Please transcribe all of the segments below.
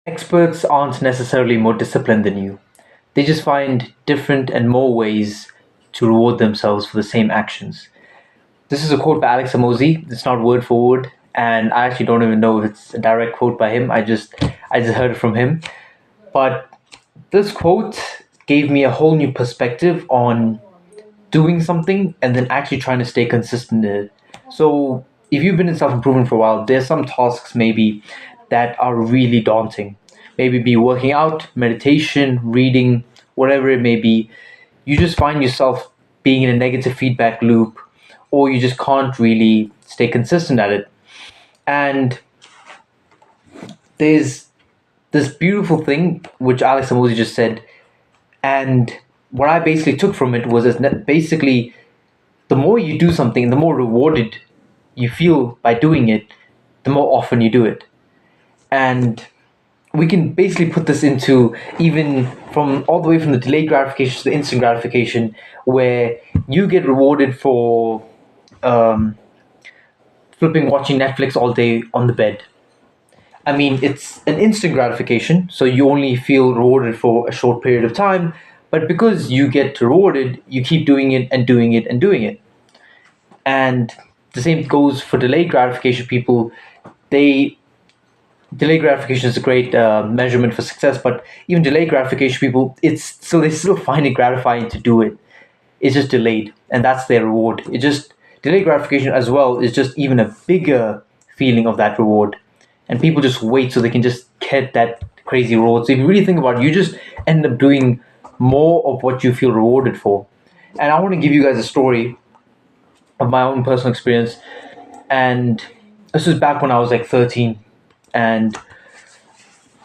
Experts aren't necessarily more disciplined than you. They just find different and more ways to reward themselves for the same actions. This is a quote by Alex Amosi. It's not word for word, and I actually don't even know if it's a direct quote by him. I just heard it from him. But this quote gave me a whole new perspective on doing something and then actually trying to stay consistent in it. So if you've been in self-improvement for a while, there's some tasks maybe that are really daunting. Maybe be working out, meditation, reading, whatever it may be. You just find yourself being in a negative feedback loop, or you just can't really stay consistent at it. And there's this beautiful thing which Alex Amosi just said, and what I basically took from it was that basically the more you do something, the more rewarded you feel by doing it, the more often you do it. And we can basically put this into even from all the way from the delayed gratification to the instant gratification, where you get rewarded for um, flipping watching Netflix all day on the bed. I mean, it's an instant gratification, so you only feel rewarded for a short period of time. But because you get rewarded, you keep doing it and doing it and doing it. And the same goes for delayed gratification people. They Delayed gratification is a great measurement for success, but even delayed gratification people, they still find it gratifying to do it. It's just delayed, and that's their reward. It just delayed gratification as well is just even a bigger feeling of that reward, and people just wait so they can just get that crazy reward. So if you really think about it, you just end up doing more of what you feel rewarded for. And I want to give you guys a story of my own personal experience. And this was back when I was like 13, and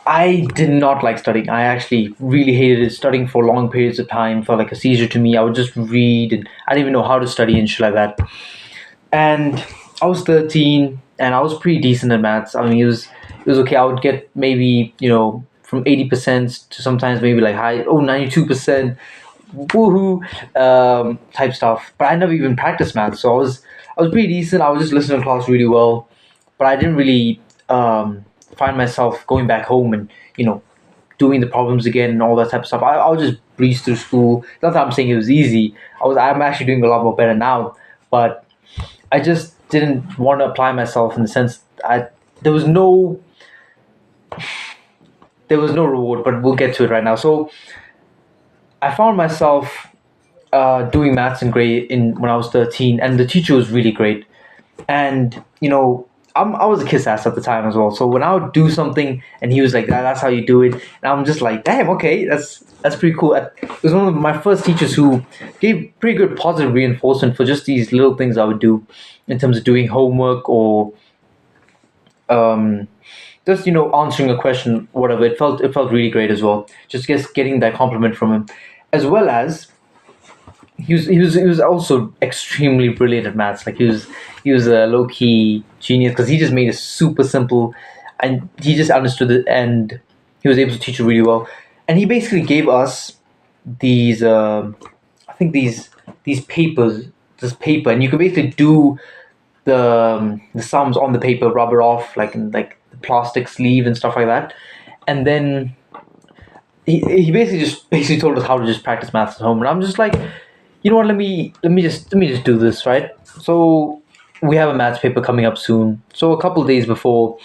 I did not like studying. I actually really hated it. Studying for long periods of time felt like a seizure to me. I would just read, and I didn't even know how to study and shit like that. And I was 13, and I was pretty decent at maths. I mean, it was okay. I would get maybe from 80% to sometimes maybe like high 92%, woohoo, type stuff. But I never even practiced math, so I was pretty decent. I was just listening to class really well, but I didn't really find myself going back home and doing the problems again and all that type of stuff. I would just breeze through school. Not that I'm saying it was easy. I'm actually doing a lot more better now, but I just didn't want to apply myself in the sense I there was no there was no reward. But we'll get to it right now. So I found myself doing maths in grade in when I was 13, and the teacher was really great. And I was a kiss ass at the time as well. So when I would do something and he was like, That's how you do it," and I'm just like, "Damn, okay, that's pretty cool." It was one of my first teachers who gave pretty good positive reinforcement for just these little things I would do in terms of doing homework or um, just answering a question, whatever. It felt really great as well. Just getting that compliment from him, as well as he was also extremely brilliant at maths. Like he was a low key genius because he just made it super simple, and he just understood it, and he was able to teach it really well. And he basically gave us these, I think these papers, this paper, and you can basically do the sums on the paper, rub it off like in like the plastic sleeve and stuff like that, and then he basically told us how to just practice maths at home. And I'm just like, you know what, let me just do this, right? So we have a maths paper coming up soon, so a couple days before,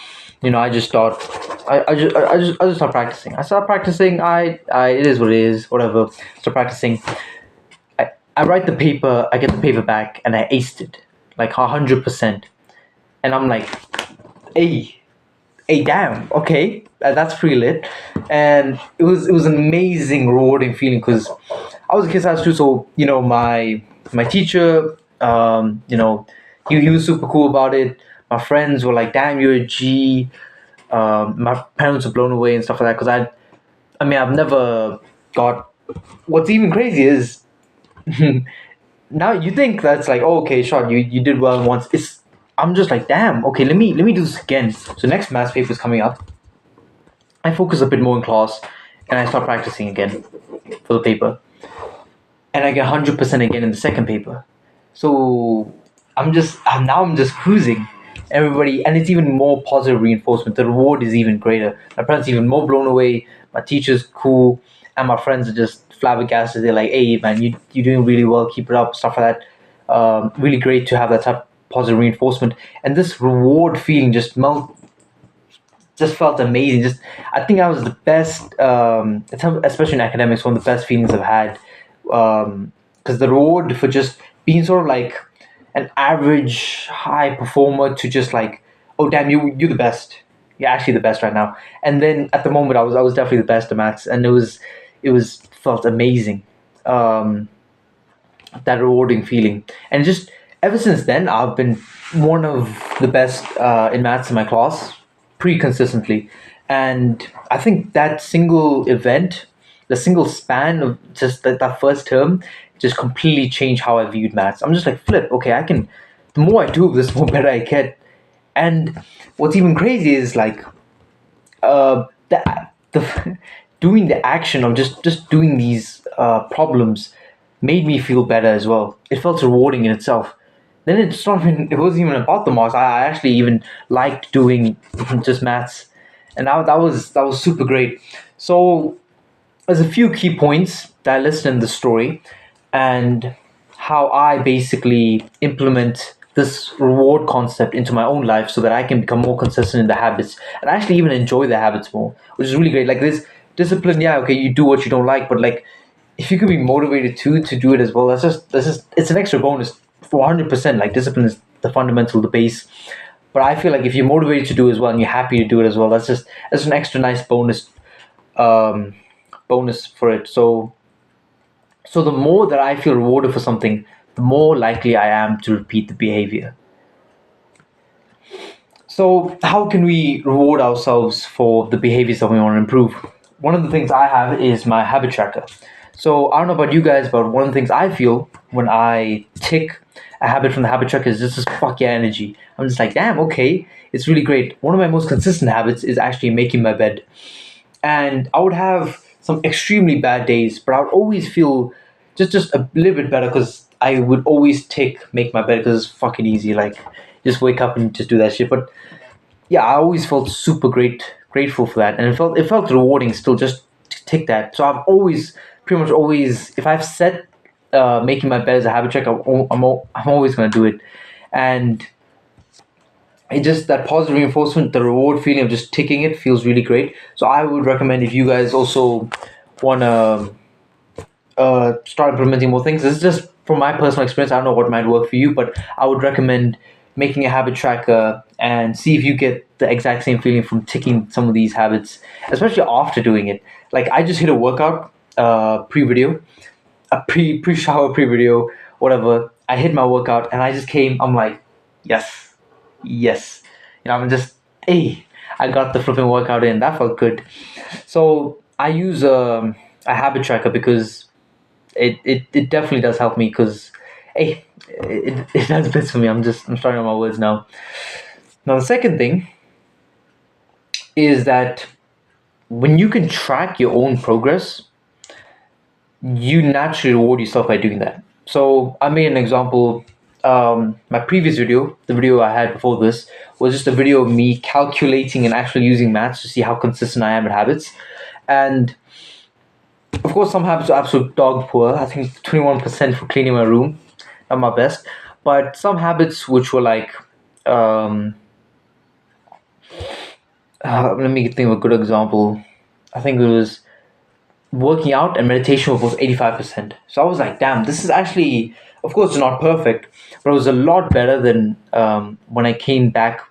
I just thought, I just start practicing. I it is what it is, whatever. Start practicing. I write the paper, I get the paper back, and I aced it like 100%. And I'm like, hey, hey, damn, okay, that's pretty lit. And it was an amazing, rewarding feeling because I was a kid too. So my teacher, he was super cool about it. My friends were like, "Damn, you're a G." My parents were blown away and stuff like that because I mean, I've never got. What's even crazy is now you think that's like, oh, okay, sure, you did well once. I'm just like, damn, okay, let me do this again. So next maths paper is coming up. I focus a bit more in class, and I start practicing again for the paper, and I get 100% again in the second paper. So I'm just cruising. everybody, and it's even more positive reinforcement. The reward is even greater. My parents are even more blown away. My teacher's cool, and my friends are just flabbergasted. They're like, "Hey, man, you're doing really well. Keep it up." Stuff like that. Really great to have that type of positive reinforcement, and this reward feeling just felt amazing. Just I think I was the best, especially in academics, one of the best feelings I've had. Because the reward for just being sort of like an average high performer to just like, oh damn, you're the best. You're actually the best right now. And then at the moment, I was definitely the best at maths, and it was felt amazing. Um, that rewarding feeling, and just ever since then, I've been one of the best in maths in my class, pretty consistently. And I think that single event, the single span of just that first term, just completely changed how I viewed maths. I'm just like, flip, okay, I can. The more I do this, the more better I get. And what's even crazy is like the doing the action of just doing these problems made me feel better as well. It felt rewarding in itself. Then it wasn't even about the marks. I actually even liked doing just maths, and that was super great. So there's a few key points that I listed in the story, and how I basically implement this reward concept into my own life so that I can become more consistent in the habits and actually even enjoy the habits more, which is really great. Like this discipline, yeah, okay, you do what you don't like, but like if you could be motivated to do it as well, that's just it's an extra bonus for 100%. Like discipline is the fundamental, the base. But I feel like if you're motivated to do it as well and you're happy to do it as well, that's an extra nice um, bonus for it. So the more that I feel rewarded for something, the more likely I am to repeat the behavior. So how can we reward ourselves for the behaviors that we want to improve? One of the things I have is my habit tracker. So I don't know about you guys, but one of the things I feel when I tick a habit from the habit tracker is just this fuck yeah energy. I'm just like, damn, okay, it's really great. One of my most consistent habits is actually making my bed. And I would have some extremely bad days, but I would always feel just a little bit better because I would always make my bed because it's fucking easy. Like just wake up and just do that shit. But yeah, I always felt super grateful for that, and it felt rewarding still just to take that. So I've always pretty much always if I've set making my bed as a habit check, I'm always gonna do it, and it just that positive reinforcement, the reward feeling of just ticking it feels really great. So I would recommend if you guys also wanna start implementing more things. This is just from my personal experience. I don't know what might work for you, but I would recommend making a habit tracker and see if you get the exact same feeling from ticking some of these habits, especially after doing it. Like I just hit a workout pre-video, a pre-shower pre-video, whatever. I hit my workout and I just came. I'm like, yes, yes. I'm just, hey, I got the flipping workout in. That felt good. So I use a habit tracker because it definitely does help me because hey, it does bits for me. I'm starting on my words now. Now the second thing is that when you can track your own progress, you naturally reward yourself by doing that. So I made an example. My previous video, the video I had before this, was just a video of me calculating and actually using maths to see how consistent I am at habits. And of course, some habits are absolute dog poor. I think 21% for cleaning my room, not my best. But some habits which were like, um, let me think of a good example. I think it was working out and meditation were both 85%. So I was like, damn, this is actually, of course, it's not perfect, but it was a lot better than when I came back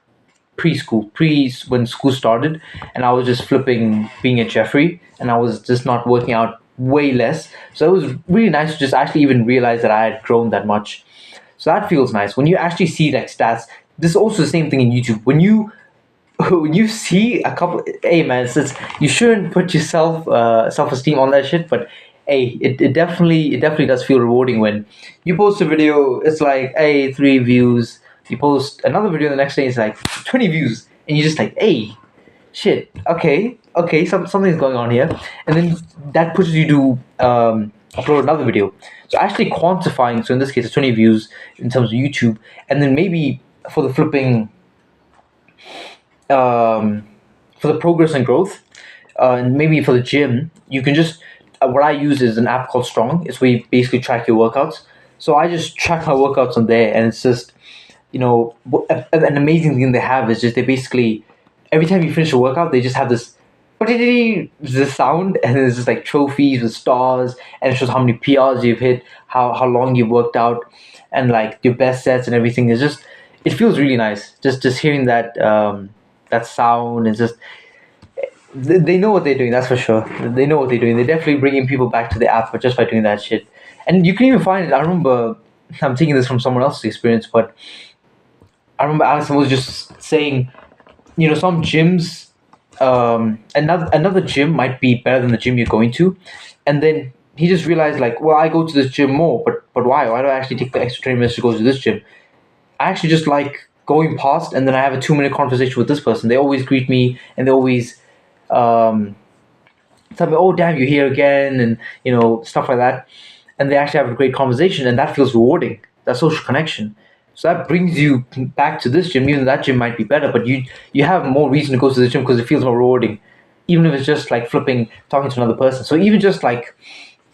preschool, when school started, and I was just flipping being at Jeffrey, and I was just not working out way less. So it was really nice to just actually even realize that I had grown that much. So that feels nice when you actually see like stats. This is also the same thing in YouTube. When you when you see a couple, hey man, you shouldn't put yourself self-esteem on that shit, but hey, it definitely does feel rewarding when you post a video. It's like, hey, 3 views. You post another video the next day, it's like 20 views, and you're just like, hey, shit, okay, something's going on here, and then that pushes you to upload another video. So actually quantifying, so in this case it's 20 views in terms of YouTube, and then maybe for the flipping um, for the progress and growth, and maybe for the gym, you can just what I use is an app called Strong. It's where you basically track your workouts. So I just track my workouts on there, and it's just an amazing thing they have is just they basically every time you finish a workout, they just have this sound, and it's just like trophies with stars, and it shows how many PRs you've hit, how long you've worked out, and like your best sets and everything. It's just it feels really nice just hearing that sound. It's just they know what they're doing. That's for sure. They know what they're doing. They're definitely bringing people back to the app, but just by doing that shit. And you can even find it. I remember I'm taking this from someone else's experience, but I remember Alison was just saying, some gyms, another gym might be better than the gym you're going to, and then he just realized like, well, I go to this gym more, but why? Why do I actually take the extra 20 minutes to go to this gym? I actually just like going past, and then I have a 2 minute conversation with this person. They always greet me, and they always um, tell me, "Oh, damn, you're here again," and stuff like that. And they actually have a great conversation, and that feels rewarding. That social connection. So that brings you back to this gym. Even though that gym might be better, but you have more reason to go to the gym because it feels more rewarding. Even if it's just like flipping, talking to another person. So even just like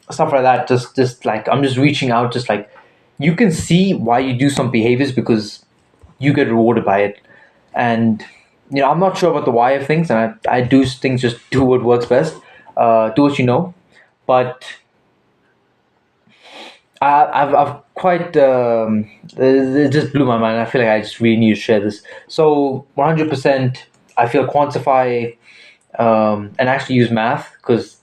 stuff like that, just like I'm just reaching out, just like you can see why you do some behaviors because you get rewarded by it. And I'm not sure about the why of things, and I do things just do what works best, do what you know. But I've quite it just blew my mind. I feel like I just really need to share this. So 100%, I feel quantify and actually use math because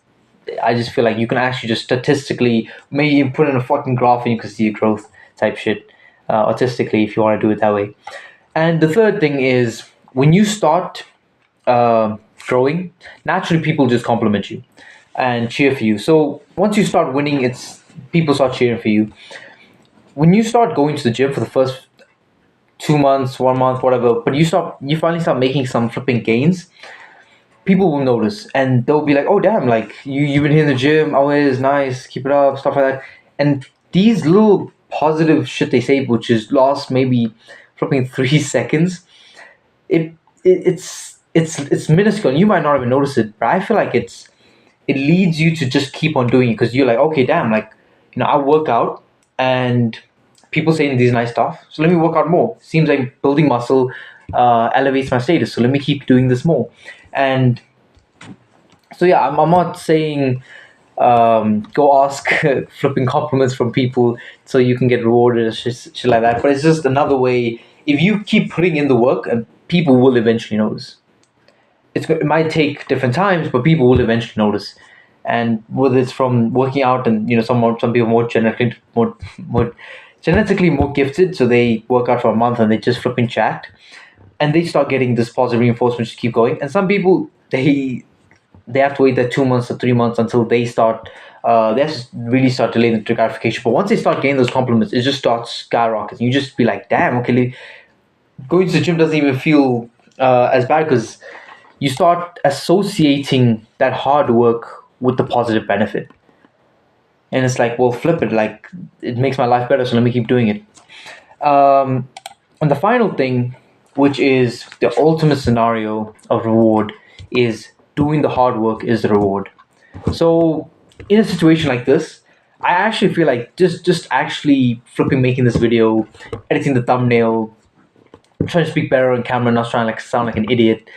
I just feel like you can actually just statistically maybe put in a fucking graph and you can see a growth type shit artistically if you want to do it that way. And the third thing is when you start growing, naturally people just compliment you and cheer for you. So once you start winning, it's people start cheering for you. When you start going to the gym for the first 2 months, 1 month, whatever, but you finally start making some flipping gains, people will notice and they'll be like, "Oh damn, like you've been here in the gym, always nice, keep it up," stuff like that. And these little positive shit they say, which is lost maybe flipping 3 seconds, it's minuscule. You might not even notice it, but I feel like it leads you to just keep on doing it because you're like, okay, damn, like I work out and people saying these nice stuff, so let me work out more. Seems like building muscle elevates my status, so let me keep doing this more. And so yeah, I'm not saying go ask flipping compliments from people so you can get rewarded or shit like that. But it's just another way. If you keep putting in the work, and people will eventually notice. It might take different times, but people will eventually notice. And whether it's from working out, and some people more genetically more gifted, so they work out for a month and they just flipping jacked, and they start getting this positive reinforcement to keep going. And some people they have to wait that 2 months or 3 months until they start. They have to really start delaying the gratification. But once they start getting those compliments, it just starts skyrocketing. You just be like, damn, okay, going to the gym doesn't even feel as bad because you start associating that hard work with the positive benefit. And it's like, well, flip it. Like, it makes my life better, so let me keep doing it. And the final thing, which is the ultimate scenario of reward, is doing the hard work is the reward. So, in a situation like this, I actually feel like just actually flipping making this video, editing the thumbnail, trying to speak better on camera, not trying to like sound like an idiot.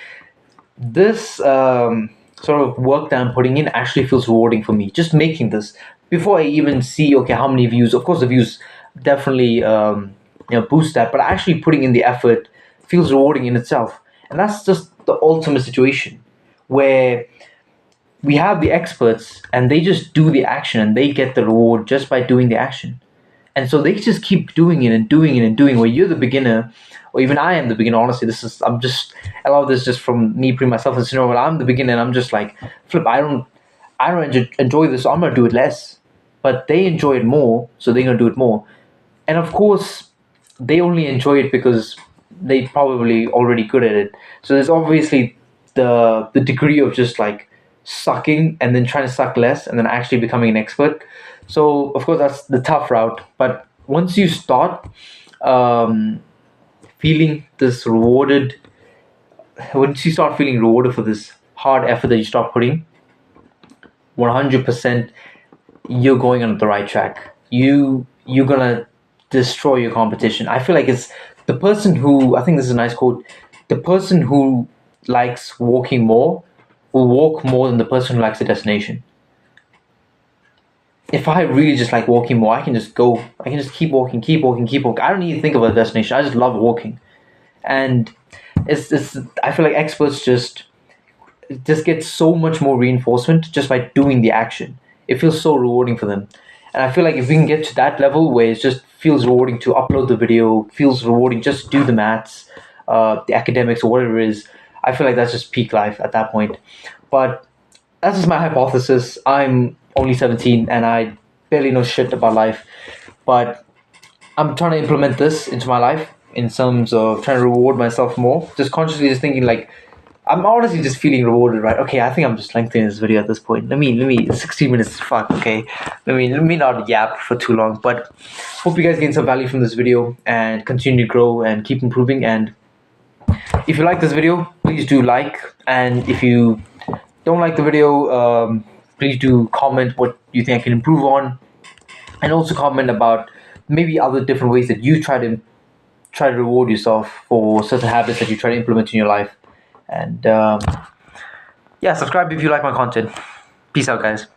This sort of work that I'm putting in actually feels rewarding for me. Just making this before I even see okay how many views. Of course, the views definitely boost that, but actually putting in the effort feels rewarding in itself. And that's just the ultimate situation where we have the experts and they just do the action and they get the reward just by doing the action. And so they just keep doing it and doing it and doing it. Where you're the beginner, or even I am the beginner. Honestly, I'm just a lot of this just from me putting myself in a scenario where I'm the beginner and I'm just like, flip. I don't enjoy this. So I'm gonna do it less. But they enjoy it more, so they're gonna do it more. And of course, they only enjoy it because they probably already good at it. So there's obviously the degree of just like sucking and then trying to suck less and then actually becoming an expert. So of course that's the tough route. But once you start um, feeling this rewarded once you start feeling rewarded for this hard effort that you start putting, 100% you're going on the right track. You're gonna destroy your competition. I feel like it's the person who, I think this is a nice quote, the person who likes walking more will walk more than the person who likes the destination. If I really just like walking more, I can just go. I can just keep walking, keep walking, keep walking. I don't need to think about a destination. I just love walking, and it's. I feel like experts just get so much more reinforcement just by doing the action. It feels so rewarding for them, and I feel like if we can get to that level where it just feels rewarding to upload the video, feels rewarding just do the maths, the academics or whatever it is. I feel like that's just peak life at that point. But that's just my hypothesis. I'm only 17 and I barely know shit about life, but I'm trying to implement this into my life in terms of trying to reward myself more. Just consciously just thinking like I'm honestly just feeling rewarded, right? Okay, I think I'm just lengthening this video at this point. Let me 16 minutes fuck, okay. Let me not yap for too long. But hope you guys gain some value from this video and continue to grow and keep improving. And if you like this video, please do like, and if you don't like the video, please do comment what you think I can improve on, and also comment about maybe other different ways that you try to reward yourself for certain habits that you try to implement in your life. And yeah, subscribe if you like my content. Peace out, guys.